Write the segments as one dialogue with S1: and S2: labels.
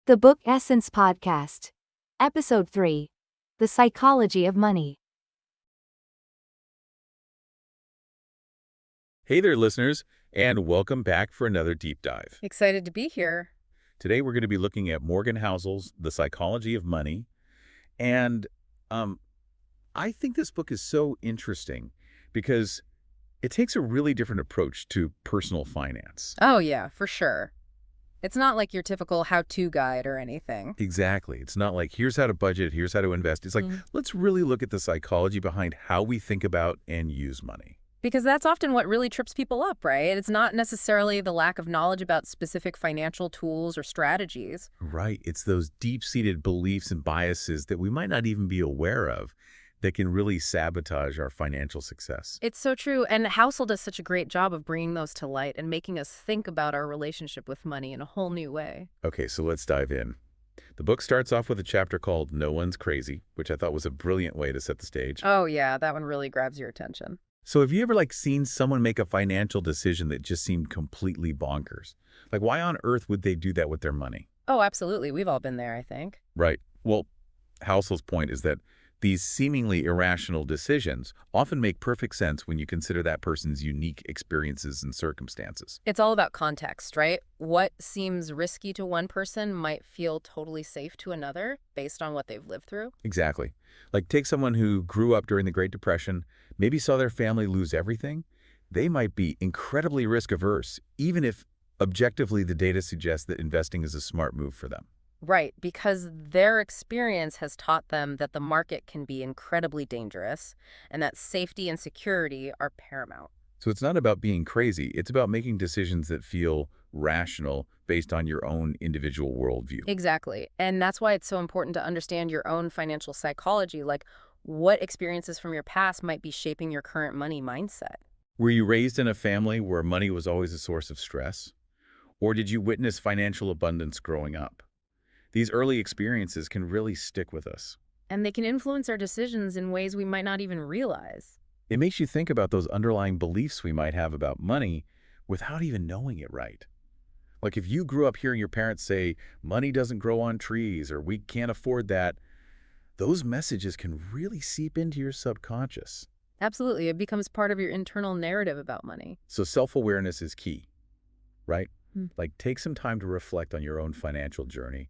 S1: The Book Essence Podcast. Ep.3. The Psychology of Money.
S2: Hey there, listeners, and welcome back for another deep dive.
S3: Excited to be here.
S2: Today, we're going to be looking at Morgan Housel's The Psychology of Money. And I think this book is so interesting because it takes a really different approach to personal finance.
S3: Oh, yeah, for sure. It's not like your typical how-to guide or anything.
S2: Exactly. It's not like, here's how to budget, here's how to invest. It's like, let's really look at the psychology behind how we think about and use money.
S3: Because that's often what really trips people up, right? It's not necessarily the lack of knowledge about specific financial tools or strategies.
S2: Right. It's those deep-seated beliefs and biases that we might not even be aware of that can really sabotage our financial success.
S3: It's so true, and Housel does such a great job of bringing those to light and making us think about our relationship with money in a whole new way.
S2: Okay, so let's dive in. The book starts off with a chapter called No One's Crazy, which I thought was a brilliant way to set the stage.
S3: Oh, yeah, that one really grabs your attention.
S2: So have you ever seen someone make a financial decision that just seemed completely bonkers? Like, why on earth would they do that with their money?
S3: Oh, absolutely. We've all been there, I think.
S2: Right. Well, Housel's point is that these seemingly irrational decisions often make perfect sense when you consider that person's unique experiences and circumstances.
S3: It's all about context, right? What seems risky to one person might feel totally safe to another based on what they've lived through.
S2: Exactly. Like, take someone who grew up during the Great Depression, maybe saw their family lose everything. They might be incredibly risk-averse, even if objectively the data suggests that investing is a smart move for them.
S3: Right, because their experience has taught them that the market can be incredibly dangerous and that safety and security are paramount.
S2: So it's not about being crazy. It's about making decisions that feel rational based on your own individual worldview.
S3: Exactly. And that's why it's so important to understand your own financial psychology, like what experiences from your past might be shaping your current money mindset.
S2: Were you raised in a family where money was always a source of stress? Or did you witness financial abundance growing up? These early experiences can really stick with us.
S3: And they can influence our decisions in ways we might not even realize.
S2: It makes you think about those underlying beliefs we might have about money without even knowing it right. Like if you grew up hearing your parents say, money doesn't grow on trees, or we can't afford that, those messages can really seep into your subconscious.
S3: Absolutely. It becomes part of your internal narrative about money.
S2: So self-awareness is key, right? Like take some time to reflect on your own financial journey.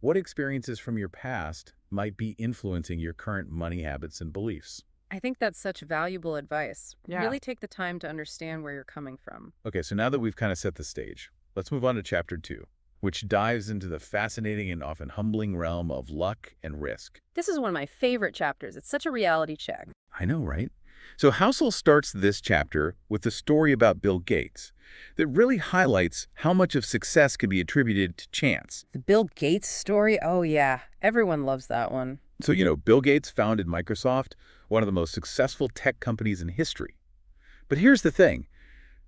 S2: What experiences from your past might be influencing your current money habits and beliefs?
S3: I think that's such valuable advice.
S1: Yeah.
S3: Really take the time to understand where you're coming from.
S2: Okay, so now that we've kind of set the stage, let's move on to Chapter 2, which dives into the fascinating and often humbling realm of luck and risk.
S3: This is one of my favorite chapters. It's such a reality check.
S2: I know, right? So Housel starts this chapter with a story about Bill Gates that really highlights how much of success can be attributed to chance.
S3: The Bill Gates story? Oh, yeah. Everyone loves that one.
S2: So, Bill Gates founded Microsoft, one of the most successful tech companies in history. But here's the thing.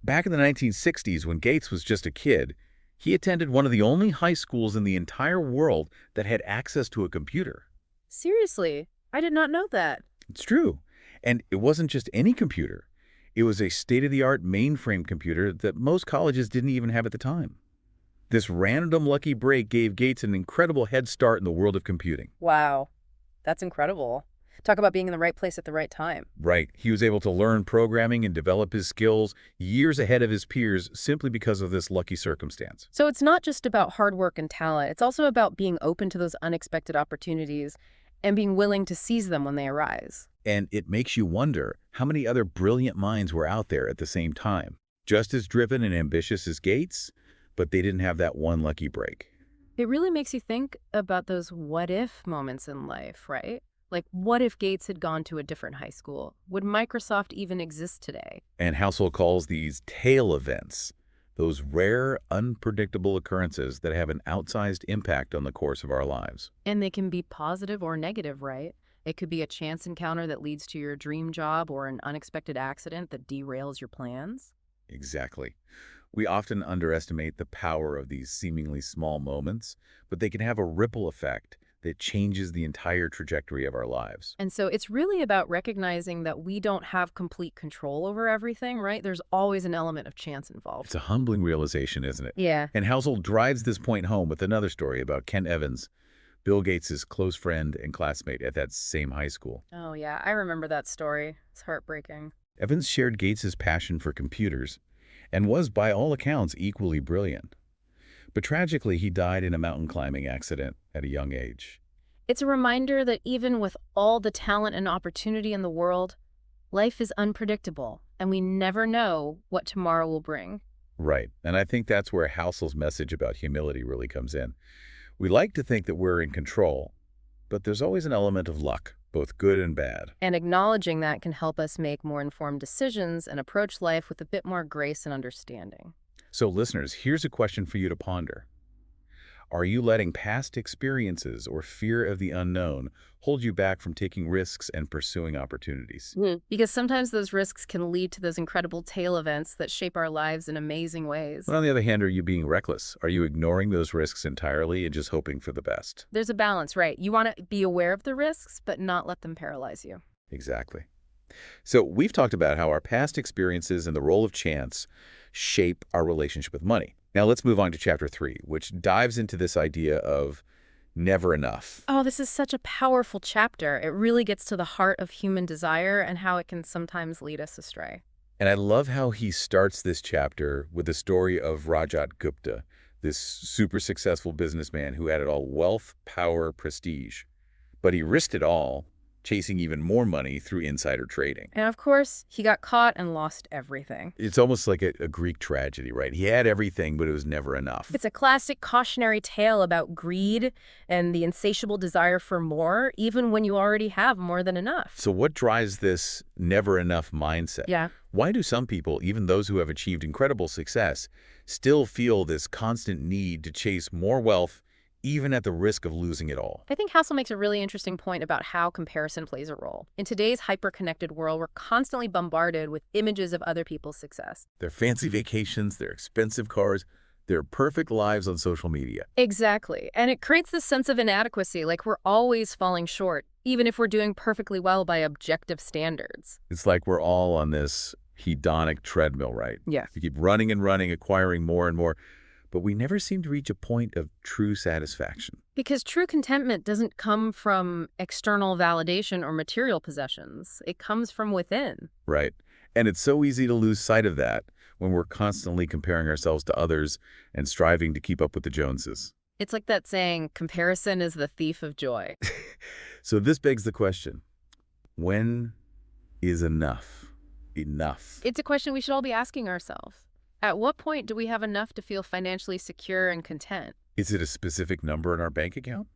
S2: Back in the 1960s, when Gates was just a kid, he attended one of the only high schools in the entire world that had access to a computer.
S3: Seriously? I did not know that.
S2: It's true. And it wasn't just any computer. It was a state-of-the-art mainframe computer that most colleges didn't even have at the time. This random lucky break gave Gates an incredible head start in the world of computing.
S3: Wow. That's incredible. Talk about being in the right place at the right time.
S2: Right. He was able to learn programming and develop his skills years ahead of his peers simply because of this lucky circumstance.
S3: So it's not just about hard work and talent. It's also about being open to those unexpected opportunities and being willing to seize them when they arise.
S2: And it makes you wonder how many other brilliant minds were out there at the same time, just as driven and ambitious as Gates, but they didn't have that one lucky break.
S3: It really makes you think about those what-if moments in life, right? Like, what if Gates had gone to a different high school? Would Microsoft even exist today?
S2: And Housel calls these tail events, those rare, unpredictable occurrences that have an outsized impact on the course of our lives.
S3: And they can be positive or negative, right? It could be a chance encounter that leads to your dream job or an unexpected accident that derails your plans.
S2: Exactly. We often underestimate the power of these seemingly small moments, but they can have a ripple effect that changes the entire trajectory of our lives.
S3: And so it's really about recognizing that we don't have complete control over everything, right? There's always an element of chance involved.
S2: It's a humbling realization, isn't it?
S3: Yeah.
S2: And Housel drives this point home with another story about Kent Evans, Bill Gates' close friend and classmate at that same high school.
S3: Oh, yeah. I remember that story. It's heartbreaking.
S2: Evans shared Gates' passion for computers and was, by all accounts, equally brilliant. But tragically, he died in a mountain climbing accident at a young age.
S3: It's a reminder that even with all the talent and opportunity in the world, life is unpredictable, and we never know what tomorrow will bring.
S2: Right, and I think that's where Housel's message about humility really comes in. We like to think that we're in control, but there's always an element of luck, both good and bad.
S3: And acknowledging that can help us make more informed decisions and approach life with a bit more grace and understanding.
S2: So listeners, here's a question for you to ponder. Are you letting past experiences or fear of the unknown hold you back from taking risks and pursuing opportunities?
S3: Because sometimes those risks can lead to those incredible tail events that shape our lives in amazing ways.
S2: But on the other hand, are you being reckless? Are you ignoring those risks entirely and just hoping for the best?
S3: There's a balance, right? You want to be aware of the risks, but not let them paralyze you.
S2: Exactly. So we've talked about how our past experiences and the role of chance shape our relationship with money. Now let's move on to Chapter 3, which dives into this idea of never enough.
S3: Oh, this is such a powerful chapter. It really gets to the heart of human desire and how it can sometimes lead us astray.
S2: And I love how he starts this chapter with the story of Rajat Gupta, this super successful businessman who had it all: wealth, power, prestige. But he risked it all, chasing even more money through insider trading.
S3: And of course, he got caught and lost everything.
S2: It's almost like a Greek tragedy, right? He had everything, but it was never enough.
S3: It's a classic cautionary tale about greed and the insatiable desire for more, even when you already have more than enough.
S2: So what drives this never enough mindset?
S3: Yeah.
S2: Why do some people, even those who have achieved incredible success, still feel this constant need to chase more wealth, even at the risk of losing it all?
S3: I think Housel makes a really interesting point about how comparison plays a role. In today's hyper-connected world, we're constantly bombarded with images of other people's success.
S2: Their fancy vacations, their expensive cars, their perfect lives on social media.
S3: Exactly. And it creates this sense of inadequacy, like we're always falling short, even if we're doing perfectly well by objective standards.
S2: It's like we're all on this hedonic treadmill, right?
S3: Yeah.
S2: We keep running and running, acquiring more and more, but we never seem to reach a point of true satisfaction.
S3: Because true contentment doesn't come from external validation or material possessions. It comes from within.
S2: Right. And it's so easy to lose sight of that when we're constantly comparing ourselves to others and striving to keep up with the Joneses.
S3: It's like that saying, comparison is the thief of joy.
S2: So this begs the question, when is enough enough?
S3: It's a question we should all be asking ourselves. At what point do we have enough to feel financially secure and content?
S2: Is it a specific number in our bank account?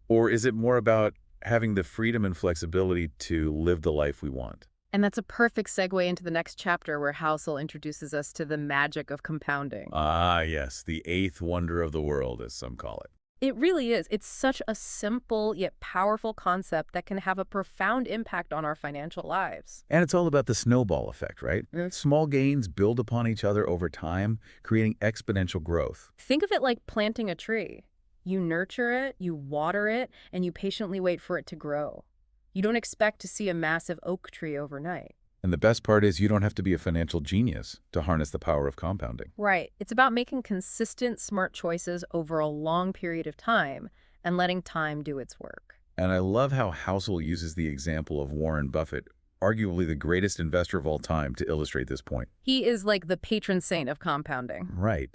S2: Or is it more about having the freedom and flexibility to live the life we want?
S3: And that's a perfect segue into the next chapter where Housel introduces us to the magic of compounding.
S2: Ah, yes, the eighth wonder of the world, as some call it.
S3: It really is. It's such a simple yet powerful concept that can have a profound impact on our financial lives.
S2: And it's all about the snowball effect, right? Small gains build upon each other over time, creating exponential growth.
S3: Think of it like planting a tree. You nurture it, you water it, and you patiently wait for it to grow. You don't expect to see a massive oak tree overnight.
S2: And the best part is you don't have to be a financial genius to harness the power of compounding.
S3: Right. It's about making consistent, smart choices over a long period of time and letting time do its work.
S2: And I love how Housel uses the example of Warren Buffett, arguably the greatest investor of all time, to illustrate this point.
S3: He is like the patron saint of compounding.
S2: Right.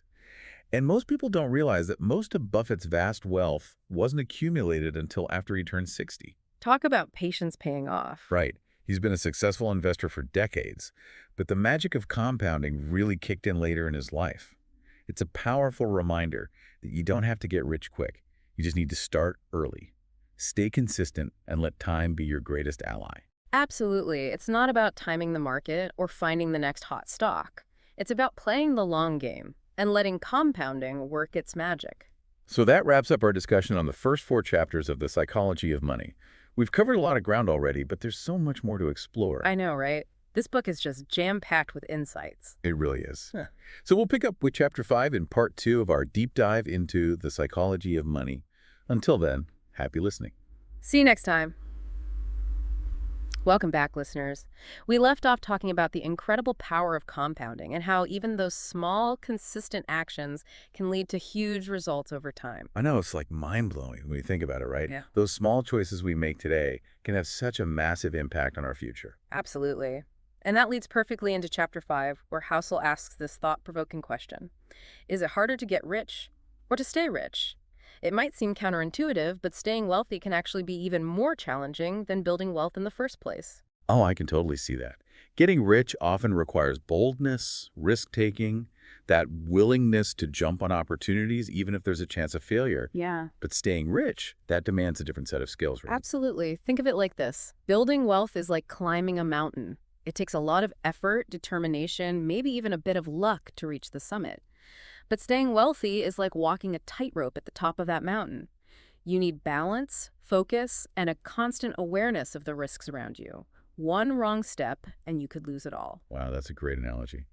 S2: And most people don't realize that most of Buffett's vast wealth wasn't accumulated until after he turned 60.
S3: Talk about patience paying off.
S2: Right. He's been a successful investor for decades, but the magic of compounding really kicked in later in his life. It's a powerful reminder that you don't have to get rich quick. You just need to start early. Stay consistent and let time be your greatest ally.
S3: Absolutely. It's not about timing the market or finding the next hot stock. It's about playing the long game and letting compounding work its magic.
S2: So that wraps up our discussion on the first 4 chapters of The Psychology of Money. We've covered a lot of ground already, but there's so much more to explore.
S3: I know, right? This book is just jam-packed with insights.
S2: It really is. So we'll pick up with Chapter 5 in Part 2 of our deep dive into The Psychology of Money. Until then, Happy listening.
S3: See you next time. Welcome back, listeners. We left off talking about the incredible power of compounding and how even those small, consistent actions can lead to huge results over time.
S2: I know it's like mind-blowing when you think about it, right?
S3: Yeah.
S2: Those small choices we make today can have such a massive impact on our future.
S3: Absolutely. And that leads perfectly into Chapter 5, where Housel asks this thought-provoking question. Is it harder to get rich or to stay rich? It might seem counterintuitive, but staying wealthy can actually be even more challenging than building wealth in the first place.
S2: Oh, I can totally see that. Getting rich often requires boldness, risk-taking, that willingness to jump on opportunities even if there's a chance of failure.
S3: Yeah.
S2: But staying rich, that demands a different set of skills, right?
S3: Absolutely. Think of it like this. Building wealth is like climbing a mountain. It takes a lot of effort, determination, maybe even a bit of luck to reach the summit. But staying wealthy is like walking a tightrope at the top of that mountain. You need balance, focus, and a constant awareness of the risks around you. One wrong step, and you could lose it all.
S2: Wow, that's a great analogy.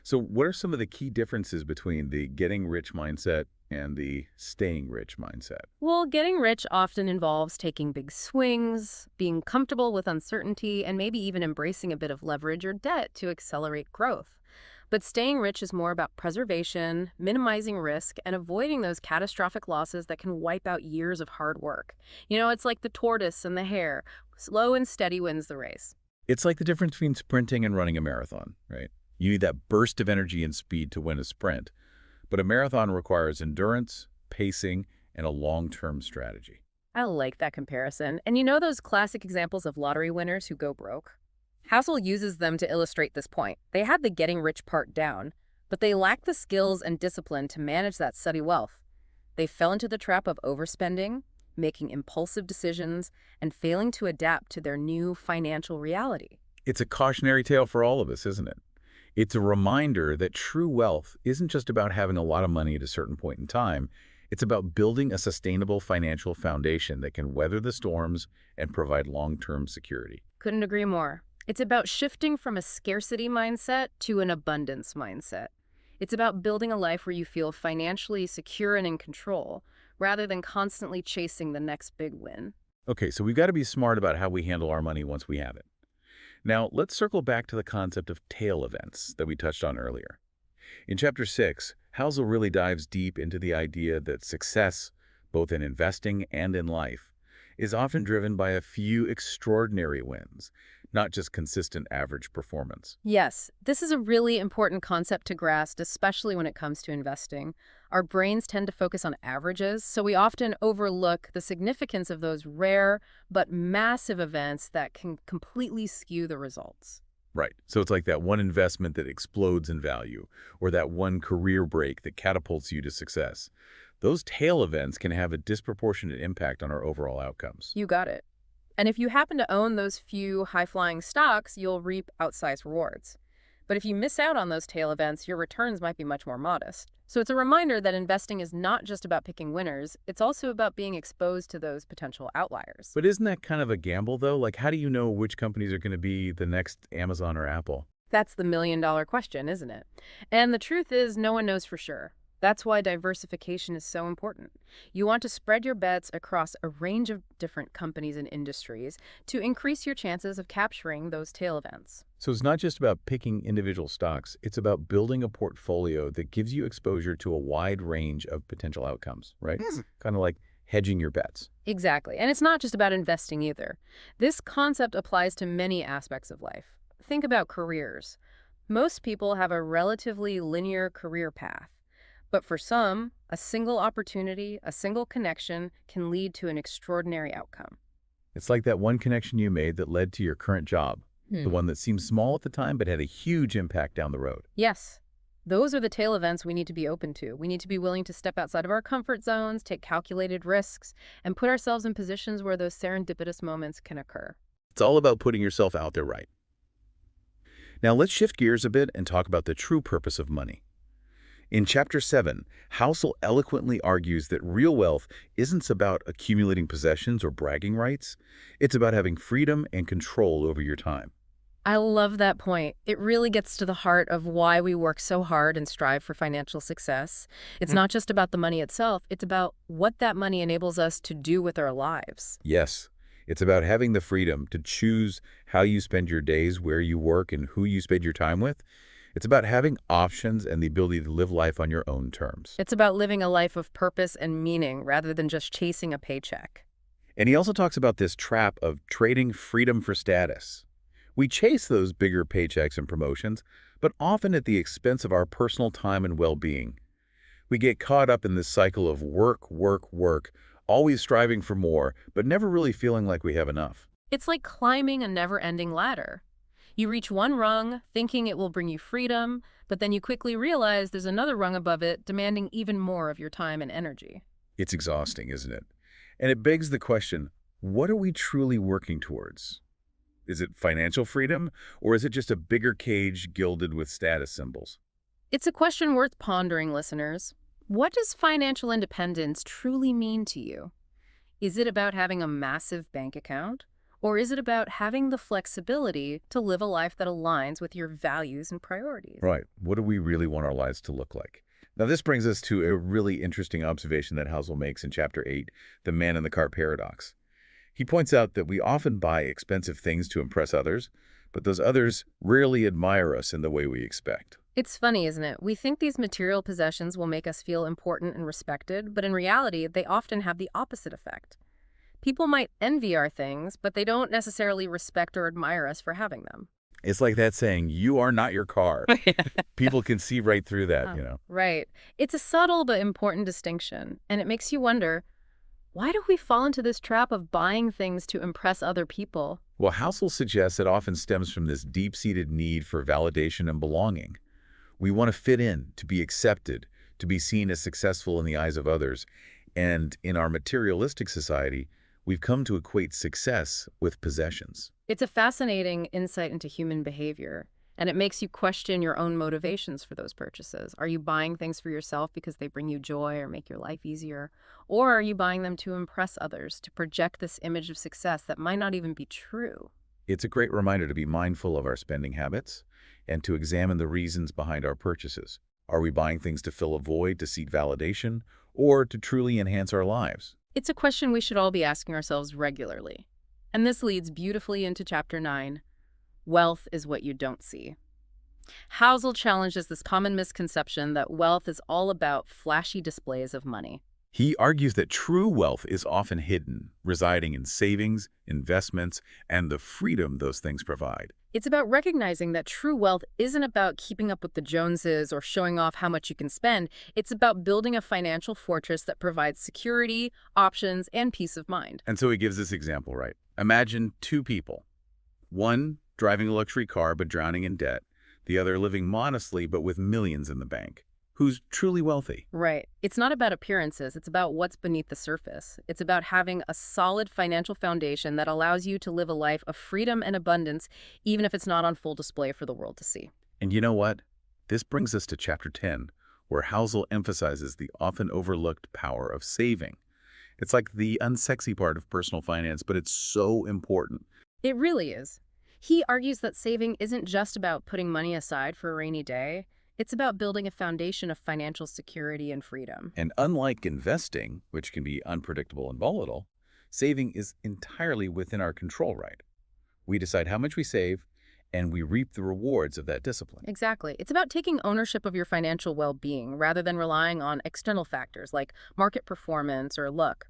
S2: So what are some of the key differences between the getting rich mindset and the staying rich mindset?
S3: Well, getting rich often involves taking big swings, being comfortable with uncertainty, and maybe even embracing a bit of leverage or debt to accelerate growth. But staying rich is more about preservation, minimizing risk, and avoiding those catastrophic losses that can wipe out years of hard work. It's like the tortoise and the hare. Slow and steady wins the race.
S2: It's like the difference between sprinting and running a marathon, right? You need that burst of energy and speed to win a sprint, but a marathon requires endurance, pacing, and a long-term strategy.
S3: I like that comparison. And those classic examples of lottery winners who go broke? Housel uses them to illustrate this point. They had the getting rich part down, but they lacked the skills and discipline to manage that steady wealth. They fell into the trap of overspending, making impulsive decisions, and failing to adapt to their new financial reality.
S2: It's a cautionary tale for all of us, isn't it? It's a reminder that true wealth isn't just about having a lot of money at a certain point in time. It's about building a sustainable financial foundation that can weather the storms and provide long-term security.
S3: Couldn't agree more. It's about shifting from a scarcity mindset to an abundance mindset. It's about building a life where you feel financially secure and in control, rather than constantly chasing the next big win.
S2: Okay, so we've got to be smart about how we handle our money once we have it. Now, let's circle back to the concept of tail events that we touched on earlier. In Chapter 6, Housel really dives deep into the idea that success, both in investing and in life, is often driven by a few extraordinary wins, not just consistent average performance.
S3: Yes, this is a really important concept to grasp, especially when it comes to investing. Our brains tend to focus on averages, so we often overlook the significance of those rare but massive events that can completely skew the results.
S2: Right. So it's like that one investment that explodes in value, or that one career break that catapults you to success. Those tail events can have a disproportionate impact on our overall outcomes.
S3: You got it. And if you happen to own those few high-flying stocks, you'll reap outsized rewards. But if you miss out on those tail events, your returns might be much more modest. So it's a reminder that investing is not just about picking winners, it's also about being exposed to those potential outliers.
S2: But isn't that kind of a gamble, though? Like, how do you know which companies are going to be the next Amazon or Apple?
S3: That's the million-dollar question, isn't it? And the truth is, no one knows for sure. That's why diversification is so important. You want to spread your bets across a range of different companies and industries to increase your chances of capturing those tail events.
S2: So it's not just about picking individual stocks. It's about building a portfolio that gives you exposure to a wide range of potential outcomes, right? Kind of like hedging your bets.
S3: Exactly. And it's not just about investing either. This concept applies to many aspects of life. Think about careers. Most people have a relatively linear career path. But for some, a single opportunity, a single connection can lead to an extraordinary outcome.
S2: It's like that one connection you made that led to your current job, the one that seemed small at the time but had a huge impact down the road.
S3: Yes, those are the tail events we need to be open to. We need to be willing to step outside of our comfort zones, take calculated risks, and put ourselves in positions where those serendipitous moments can occur.
S2: It's all about putting yourself out there right. Now let's shift gears a bit and talk about the true purpose of money. In Chapter 7, Housel eloquently argues that real wealth isn't about accumulating possessions or bragging rights. It's about having freedom and control over your time.
S3: I love that point. It really gets to the heart of why we work so hard and strive for financial success. It's not just about the money itself, it's about what that money enables us to do with our lives.
S2: Yes, it's about having the freedom to choose how you spend your days, where you work, and who you spend your time with. It's about having options and the ability to live life on your own terms.
S3: It's about living a life of purpose and meaning rather than just chasing a paycheck.
S2: And he also talks about this trap of trading freedom for status. We chase those bigger paychecks and promotions, but often at the expense of our personal time and well-being. We get caught up in this cycle of work, work, work, always striving for more, but never really feeling like we have enough.
S3: It's like climbing a never-ending ladder. You reach one rung, thinking it will bring you freedom, but then you quickly realize there's another rung above it demanding even more of your time and energy.
S2: It's exhausting, isn't it? And it begs the question, what are we truly working towards? Is it financial freedom, or is it just a bigger cage gilded with status symbols?
S3: It's a question worth pondering, listeners. What does financial independence truly mean to you? Is it about having a massive bank account? Or is it about having the flexibility to live a life that aligns with your values and priorities?
S2: Right. What do we really want our lives to look like? Now, this brings us to a really interesting observation that Housel makes in Chapter 8, The Man in the Car Paradox. He points out that we often buy expensive things to impress others, but those others rarely admire us in the way we expect.
S3: It's funny, isn't it? We think these material possessions will make us feel important and respected, but in reality, they often have the opposite effect. People might envy our things, but they don't necessarily respect or admire us for having them.
S2: It's like that saying, you are not your car. People can see right through that, you know.
S3: Right. It's a subtle but important distinction, and it makes you wonder, why do we fall into this trap of buying things to impress other people?
S2: Well, Housel suggests it often stems from this deep-seated need for validation and belonging. We want to fit in, to be accepted, to be seen as successful in the eyes of others. And in our materialistic society, we've come to equate success with possessions.
S3: It's a fascinating insight into human behavior, and it makes you question your own motivations for those purchases. Are you buying things for yourself because they bring you joy or make your life easier? Or are you buying them to impress others, to project this image of success that might not even be true?
S2: It's a great reminder to be mindful of our spending habits and to examine the reasons behind our purchases. Are we buying things to fill a void, to seek validation, or to truly enhance our lives?
S3: It's a question we should all be asking ourselves regularly. And this leads beautifully into Chapter 9, Wealth is What You Don't See. Housel challenges this common misconception that wealth is all about flashy displays of money.
S2: He argues that true wealth is often hidden, residing in savings, investments, and the freedom those things provide.
S3: It's about recognizing that true wealth isn't about keeping up with the Joneses or showing off how much you can spend. It's about building a financial fortress that provides security, options, and peace of mind.
S2: And so he gives this example, right? Imagine two people. One driving a luxury car but drowning in debt. The other living modestly but with millions in the bank. Who's truly wealthy?
S3: Right. It's not about appearances. It's about what's beneath the surface. It's about having a solid financial foundation that allows you to live a life of freedom and abundance, even if it's not on full display for the world to see.
S2: And you know what? This brings us to Chapter 10, where Housel emphasizes the often overlooked power of saving. It's like the unsexy part of personal finance, but it's so important.
S3: It really is. He argues that saving isn't just about putting money aside for a rainy day. It's about building a foundation of financial security and freedom.
S2: And unlike investing, which can be unpredictable and volatile, saving is entirely within our control, right? We decide how much we save, and we reap the rewards of that discipline.
S3: Exactly. It's about taking ownership of your financial well-being rather than relying on external factors like market performance or luck.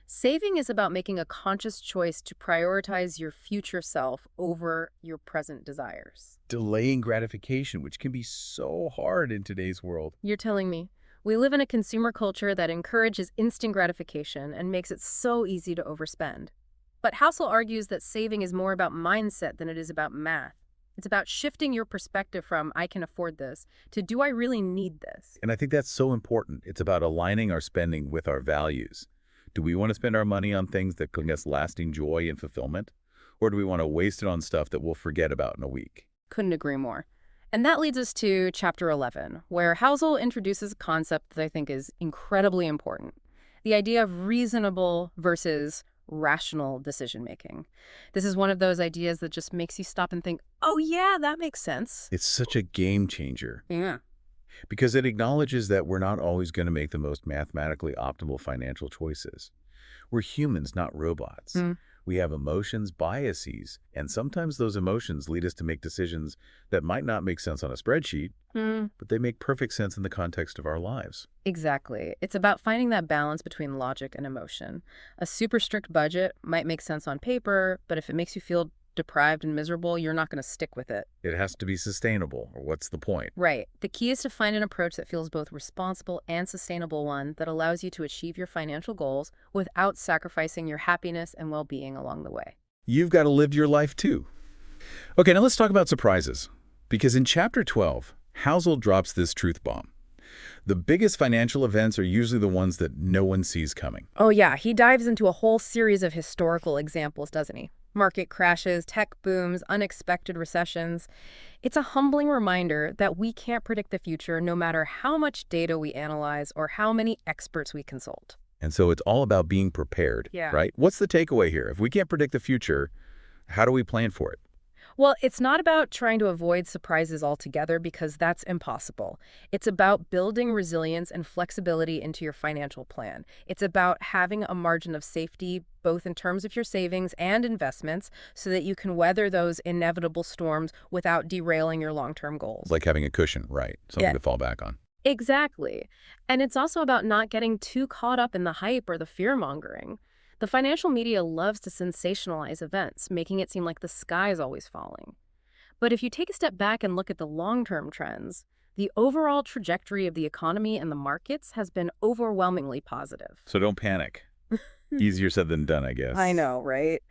S3: Saving is about making a conscious choice to prioritize your future self over your present desires.
S2: Delaying gratification, which can be so hard in today's world.
S3: You're telling me. We live in a consumer culture that encourages instant gratification and makes it so easy to overspend. But Housel argues that saving is more about mindset than it is about math. It's about shifting your perspective from, I can afford this, to do I really need this?
S2: And I think that's so important. It's about aligning our spending with our values. Do we want to spend our money on things that bring us lasting joy and fulfillment? Or do we want to waste it on stuff that we'll forget about in a week?
S3: Couldn't agree more. And that leads us to Chapter 11, where Housel introduces a concept that I think is incredibly important. The idea of reasonable versus rational decision-making. This is one of those ideas that just makes you stop and think, oh yeah, that makes sense.
S2: It's such a game changer
S3: Yeah.
S2: because it acknowledges that we're not always going to make the most mathematically optimal financial choices. We're humans, not robots.
S3: Mm.
S2: We have emotions, biases, and sometimes those emotions lead us to make decisions that might not make sense on a spreadsheet, but they make perfect sense in the context of our lives.
S3: Exactly. It's about finding that balance between logic and emotion. A super strict budget might make sense on paper, but if it makes you feel deprived and miserable, you're not going to stick with it.
S2: It has to be sustainable, or what's the point?
S3: Right. The key is to find an approach that feels both responsible and sustainable, one that allows you to achieve your financial goals without sacrificing your happiness and well-being along the way.
S2: You've got to live your life too. Okay, now let's talk about surprises. Because in Chapter 12, Housel drops this truth bomb. The biggest financial events are usually the ones that no one sees coming.
S3: Oh yeah, he dives into a whole series of historical examples, doesn't he? Market crashes, tech booms, unexpected recessions. It's a humbling reminder that we can't predict the future no matter how much data we analyze or how many experts we consult.
S2: And so it's all about being prepared,
S3: Yeah.
S2: right? What's the takeaway here? If we can't predict the future, how do we plan for it?
S3: Well, it's not about trying to avoid surprises altogether because that's impossible. It's about building resilience and flexibility into your financial plan. It's about having a margin of safety, both in terms of your savings and investments, so that you can weather those inevitable storms without derailing your long-term goals.
S2: It's like having a cushion, right? Something
S3: Yeah.
S2: to fall back on.
S3: Exactly. And it's also about not getting too caught up in the hype or the fear-mongering. The financial media loves to sensationalize events, making it seem like the sky is always falling. But if you take a step back and look at the long-term trends, the overall trajectory of the economy and the markets has been overwhelmingly positive.
S2: So don't panic. Easier said than done, I guess.
S3: I know, right?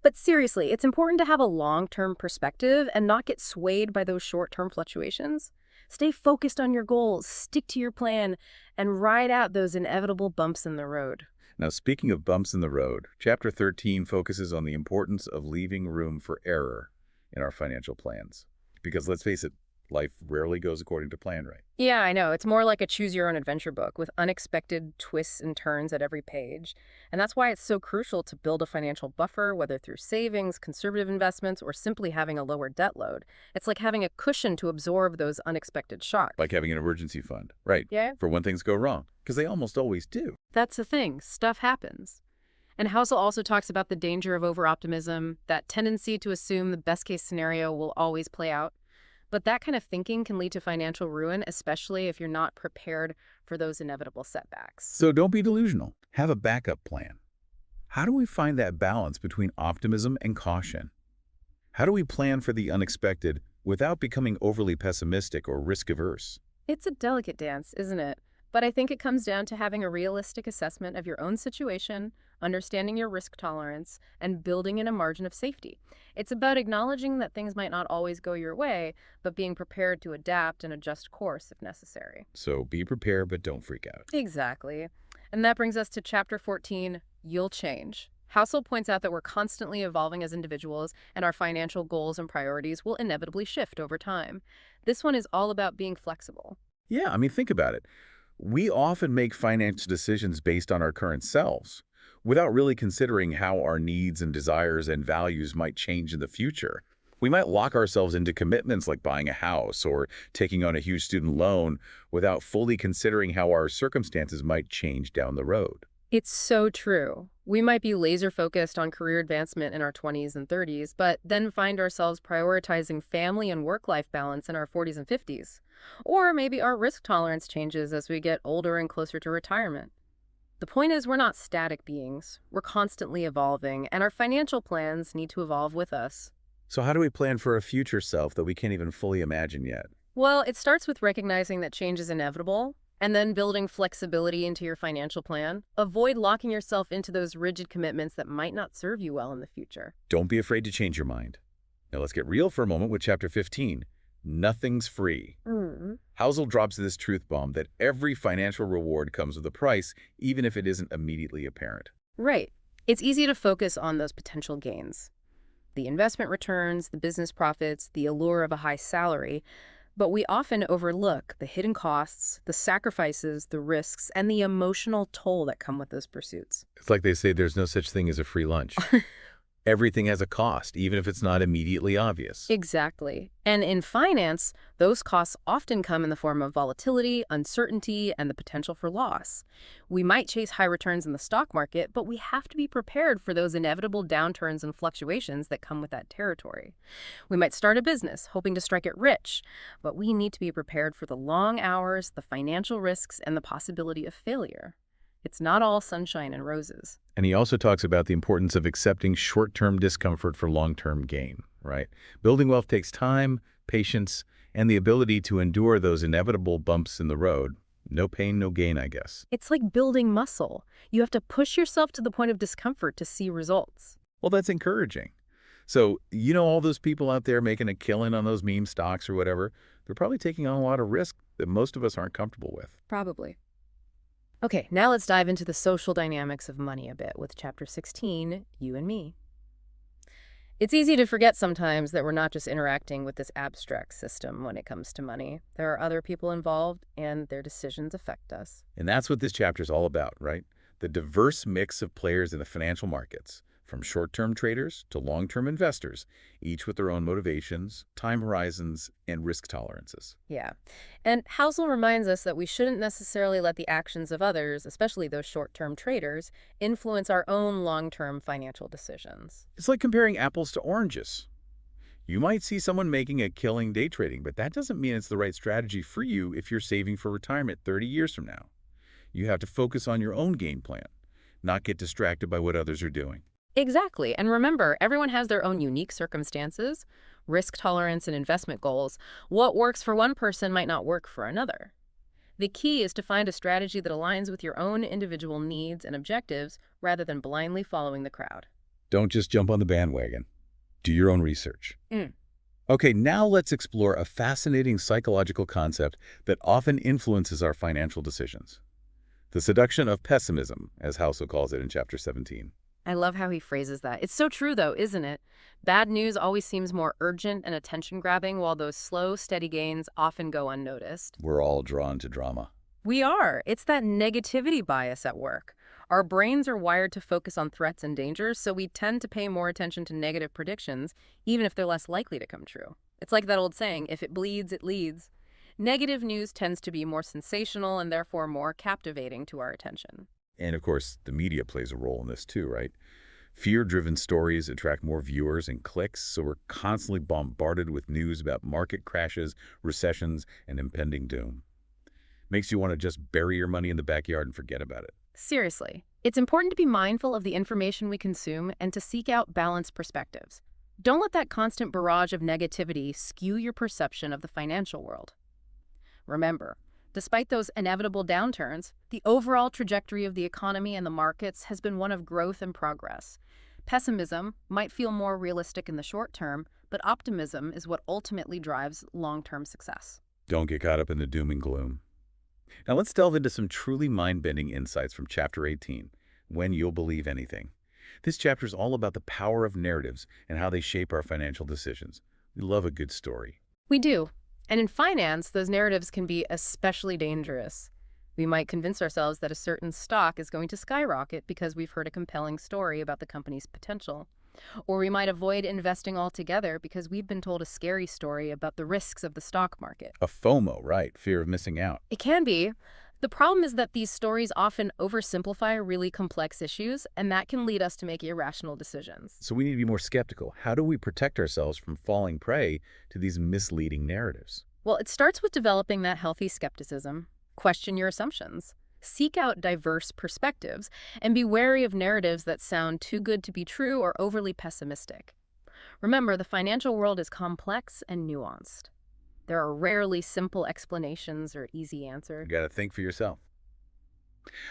S3: But seriously, it's important to have a long-term perspective and not get swayed by those short-term fluctuations. Stay focused on your goals, stick to your plan, and ride out those inevitable bumps in the road.
S2: Now, speaking of bumps in the road, Chapter 13 focuses on the importance of leaving room for error in our financial plans. Because let's face it, life rarely goes according to plan, right?
S3: Yeah, I know. It's more like a choose-your-own-adventure book with unexpected twists and turns at every page. And that's why it's so crucial to build a financial buffer, whether through savings, conservative investments, or simply having a lower debt load. It's like having a cushion to absorb those unexpected shocks.
S2: Like having an emergency fund, right?
S3: Yeah.
S2: For when things go wrong, because they almost always do.
S3: That's the thing. Stuff happens. And Housel also talks about the danger of over-optimism, that tendency to assume the best-case scenario will always play out. But that kind of thinking can lead to financial ruin, especially if you're not prepared for those inevitable setbacks.
S2: So don't be delusional. Have a backup plan. How do we find that balance between optimism and caution? How do we plan for the unexpected without becoming overly pessimistic or risk-averse?
S3: It's a delicate dance, isn't it? But I think it comes down to having a realistic assessment of your own situation, understanding your risk tolerance, and building in a margin of safety. It's about acknowledging that things might not always go your way, but being prepared to adapt and adjust course if necessary.
S2: So be prepared, but don't freak out.
S3: Exactly. And that brings us to Chapter 14, You'll Change. Housel points out that we're constantly evolving as individuals, and our financial goals and priorities will inevitably shift over time. This one is all about being flexible.
S2: Yeah, I mean, think about it. We often make financial decisions based on our current selves, without really considering how our needs and desires and values might change in the future. We might lock ourselves into commitments like buying a house or taking on a huge student loan without fully considering how our circumstances might change down the road.
S3: It's so true. We might be laser focused on career advancement in our 20s and 30s, but then find ourselves prioritizing family and work-life balance in our 40s and 50s. Or maybe our risk tolerance changes as we get older and closer to retirement. The point is, we're not static beings. We're constantly evolving, and our financial plans need to evolve with us.
S2: So how do we plan for a future self that we can't even fully imagine yet?
S3: Well, it starts with recognizing that change is inevitable, and then building flexibility into your financial plan. Avoid locking yourself into those rigid commitments that might not serve you well in the future.
S2: Don't be afraid to change your mind. Now let's get real for a moment with Chapter 15. Nothing's free. Housel drops this truth bomb that every financial reward comes with a price, even if it isn't immediately apparent.
S3: Right. It's easy to focus on those potential gains. The investment returns, the business profits, the allure of a high salary. But we often overlook the hidden costs, the sacrifices, the risks, and the emotional toll that come with those pursuits.
S2: It's like they say there's no such thing as a free lunch. Everything has a cost, even if it's not immediately obvious.
S3: Exactly. And in finance, those costs often come in the form of volatility, uncertainty, and the potential for loss. We might chase high returns in the stock market, but we have to be prepared for those inevitable downturns and fluctuations that come with that territory. We might start a business hoping to strike it rich, but we need to be prepared for the long hours, the financial risks, and the possibility of failure. It's not all sunshine and roses.
S2: And he also talks about the importance of accepting short-term discomfort for long-term gain, right? Building wealth takes time, patience, and the ability to endure those inevitable bumps in the road. No pain, no gain, I guess.
S3: It's like building muscle. You have to push yourself to the point of discomfort to see results.
S2: Well, that's encouraging. So, all those people out there making a killing on those meme stocks or whatever, they're probably taking on a lot of risk that most of us aren't comfortable with.
S3: Probably. Okay, now let's dive into the social dynamics of money a bit with Chapter 16, You and Me. It's easy to forget sometimes that we're not just interacting with this abstract system when it comes to money. There are other people involved, and their decisions affect us.
S2: And that's what this chapter is all about, right? The diverse mix of players in the financial markets, from short-term traders to long-term investors, each with their own motivations, time horizons, and risk tolerances.
S3: Yeah. And Housel reminds us that we shouldn't necessarily let the actions of others, especially those short-term traders, influence our own long-term financial decisions.
S2: It's like comparing apples to oranges. You might see someone making a killing day trading, but that doesn't mean it's the right strategy for you if you're saving for retirement 30 years from now. You have to focus on your own game plan, not get distracted by what others are doing.
S3: Exactly. And remember, everyone has their own unique circumstances, risk tolerance, and investment goals. What works for one person might not work for another. The key is to find a strategy that aligns with your own individual needs and objectives rather than blindly following the crowd.
S2: Don't just jump on the bandwagon. Do your own research. Okay, now let's explore a fascinating psychological concept that often influences our financial decisions. The seduction of pessimism, as Housel calls it in Chapter 17.
S3: I love how he phrases that. It's so true, though, isn't it? Bad news always seems more urgent and attention-grabbing, while those slow, steady gains often go unnoticed.
S2: We're all drawn to drama.
S3: We are. It's that negativity bias at work. Our brains are wired to focus on threats and dangers, so we tend to pay more attention to negative predictions, even if they're less likely to come true. It's like that old saying, if it bleeds, it leads. Negative news tends to be more sensational and therefore more captivating to our attention.
S2: And of course, the media plays a role in this too, right? Fear-driven stories attract more viewers and clicks, so we're constantly bombarded with news about market crashes, recessions, and impending doom. Makes you want to just bury your money in the backyard and forget about it.
S3: Seriously, it's important to be mindful of the information we consume and to seek out balanced perspectives. Don't let that constant barrage of negativity skew your perception of the financial world. Remember, despite those inevitable downturns, the overall trajectory of the economy and the markets has been one of growth and progress. Pessimism might feel more realistic in the short term, but optimism is what ultimately drives long-term success.
S2: Don't get caught up in the doom and gloom. Now let's delve into some truly mind-bending insights from Chapter 18, When You'll Believe Anything. This chapter is all about the power of narratives and how they shape our financial decisions. We love a good story.
S3: We do. And in finance, those narratives can be especially dangerous. We might convince ourselves that a certain stock is going to skyrocket because we've heard a compelling story about the company's potential. Or we might avoid investing altogether because we've been told a scary story about the risks of the stock market.
S2: A FOMO, right? Fear of missing out.
S3: It can be. The problem is that these stories often oversimplify really complex issues, and that can lead us to make irrational decisions.
S2: So we need to be more skeptical. How do we protect ourselves from falling prey to these misleading narratives?
S3: Well, it starts with developing that healthy skepticism. Question your assumptions. Seek out diverse perspectives, and be wary of narratives that sound too good to be true or overly pessimistic. Remember, the financial world is complex and nuanced. There are rarely simple explanations or easy answers.
S2: You got to think for yourself.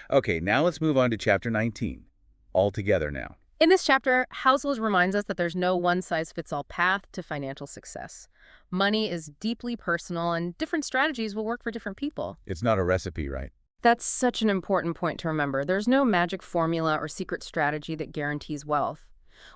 S2: Okay, now let's move on to Chapter 19. All together now.
S3: In this chapter, Housel reminds us that there's no one-size-fits-all path to financial success. Money is deeply personal, and different strategies will work for different people.
S2: It's not a recipe, right?
S3: That's such an important point to remember. There's no magic formula or secret strategy that guarantees wealth.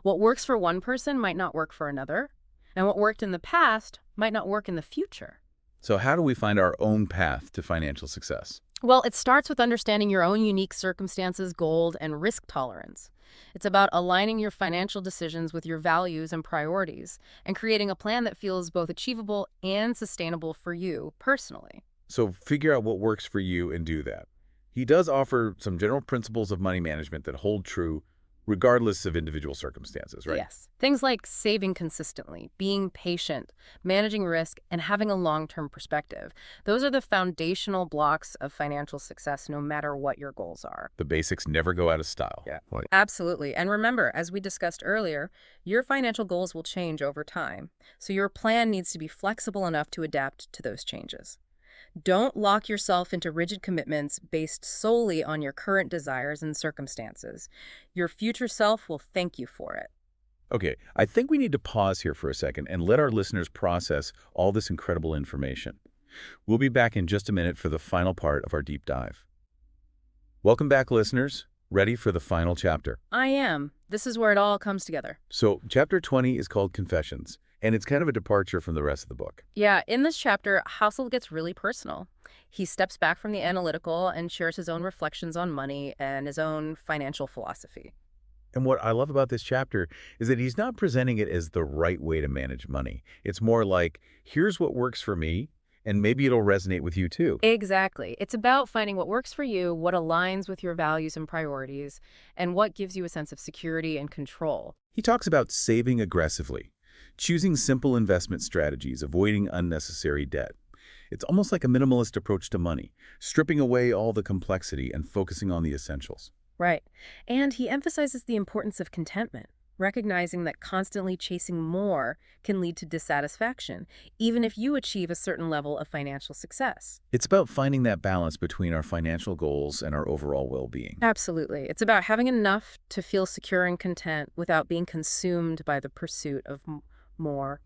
S3: What works for one person might not work for another, and what worked in the past might not work in the future.
S2: So how do we find our own path to financial success?
S3: Well, it starts with understanding your own unique circumstances, goals, and risk tolerance. It's about aligning your financial decisions with your values and priorities and creating a plan that feels both achievable and sustainable for you personally.
S2: So figure out what works for you and do that. He does offer some general principles of money management that hold true regardless of individual circumstances, right?
S3: Yes. Things like saving consistently, being patient, managing risk, and having a long-term perspective. Those are the foundational blocks of financial success no matter what your goals are.
S2: The basics never go out of style.
S3: Yeah.
S2: Like,
S3: Absolutely. And remember, as we discussed earlier, your financial goals will change over time. So your plan needs to be flexible enough to adapt to those changes. Don't lock yourself into rigid commitments based solely on your current desires and circumstances. Your future self will thank you for it.
S2: okay, I think we need to pause here for a second and let our listeners process all this incredible information. We'll be back in just a minute for the final part of our deep dive. Welcome back, listeners. Ready for the final chapter.
S3: I am. This is where it all comes together.
S2: So chapter 20 is called Confessions, and it's kind of a departure from the rest of the book.
S3: Yeah, in this chapter, Housel gets really personal. He steps back from the analytical and shares his own reflections on money and his own financial philosophy.
S2: And what I love about this chapter is that he's not presenting it as the right way to manage money. It's more like, here's what works for me, and maybe it'll resonate with you too.
S3: Exactly. It's about finding what works for you, what aligns with your values and priorities, and what gives you a sense of security and control.
S2: He talks about saving aggressively, choosing simple investment strategies, avoiding unnecessary debt. It's almost like a minimalist approach to money, stripping away all the complexity and focusing on the essentials.
S3: Right. And he emphasizes the importance of contentment, recognizing that constantly chasing more can lead to dissatisfaction, even if you achieve a certain level of financial success.
S2: It's about finding that balance between our financial goals and our overall well-being.
S3: Absolutely. It's about having enough to feel secure and content without being consumed by the pursuit of more.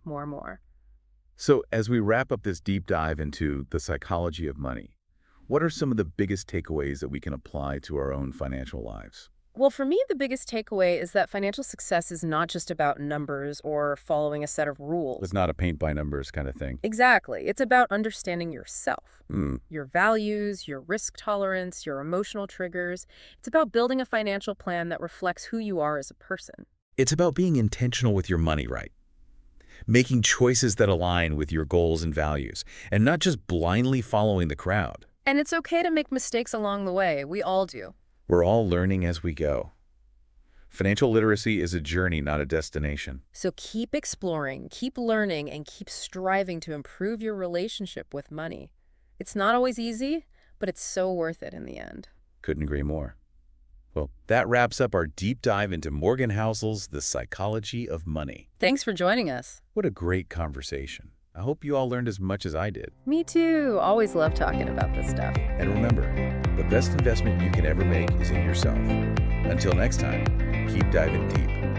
S2: So as we wrap up this deep dive into the psychology of money, what are some of the biggest takeaways that we can apply to our own financial lives?
S3: Well, for me, the biggest takeaway is that financial success is not just about numbers or following a set of rules.
S2: It's not a paint by numbers kind of thing.
S3: Exactly. It's about understanding yourself,
S2: Mm.
S3: your values, your risk tolerance, your emotional triggers. It's about building a financial plan that reflects who you are as a person.
S2: It's about being intentional with your money, right? Making choices that align with your goals and values, and not just blindly following the crowd.
S3: And it's okay to make mistakes along the way. We all do.
S2: We're all learning as we go. Financial literacy is a journey, not a destination.
S3: So keep exploring, keep learning, and keep striving to improve your relationship with money. It's not always easy, but it's so worth it in the end.
S2: Couldn't agree more. Well, that wraps up our deep dive into Morgan Housel's The Psychology of Money.
S3: Thanks for joining us.
S2: What a great conversation. I hope you all learned as much as I did.
S3: Me too. Always love talking about this stuff.
S2: And remember, the best investment you can ever make is in yourself. Until next time, keep diving deep.